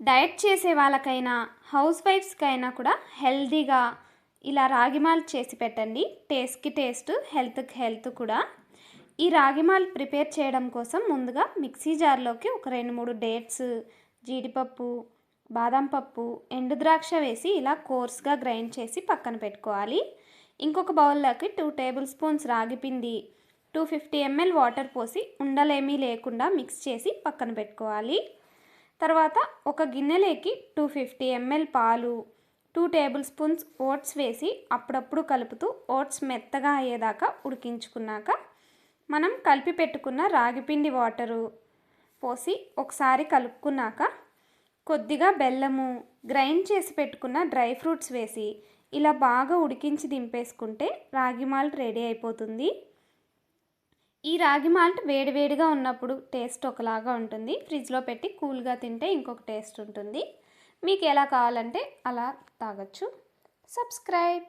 Diet చేసే వాళ్ళకైనా house వైఫ్స్కైనా కూడా హెల్తీగా ఇలా రాగి మాల్ట్ చేసి పెట్టండి. టేస్ట్కి టేస్ట్, హెల్త్కి హెల్త్ కూడా. ఈ రాగి మాల్ట్ ప్రిపేర్ చేయడం కోసం ముందుగా మిక్సీ జార్లోకి ఒక 2-3 డేట్స్, జీడిపప్పు, బాదం పప్పు, ఎండు ద్రాక్ష వేసి ఇలా కోర్స్గా గ్రైండ్ చేసి పక్కన పెట్టుకోవాలి. ఇంకొక బౌల్లోకి 2 టేబుల్ స్పూన్స్ రాగి పిండి, 250 ml వాటర్ పోసి ఉండలేమీ లేకుండా మిక్స్ చేసి పక్కన పెట్టుకోవాలి. తర్వాత ఒక గిన్నెలోకి 250 ml పాలు, 2 టేబుల్ స్పూన్స్ ఓట్స్ వేసి అప్పుడప్పుడు కలుపుతూ ఓట్స్ మెత్తగా అయ్యేదాకా ఉడికించుకున్నాక మనం కలిపి పెట్టుకున్న రాగిపిండి వాటరు పోసి ఒకసారి కలుపుకున్నాక కొద్దిగా బెల్లము, గ్రైండ్ చేసి పెట్టుకున్న డ్రై ఫ్రూట్స్ వేసి ఇలా బాగా ఉడికించి దింపేసుకుంటే రాగి మాల్ట్ రెడీ అయిపోతుంది. ఈ రాగి మాల్ట్ వేడివేడిగా ఉన్నప్పుడు టేస్ట్ ఒకలాగా ఉంటుంది. ఫ్రిడ్జ్లో పెట్టి కూల్గా తింటే ఇంకొక టేస్ట్ ఉంటుంది. మీకు ఎలా కావాలంటే అలా తాగొచ్చు. సబ్స్క్రైబ్.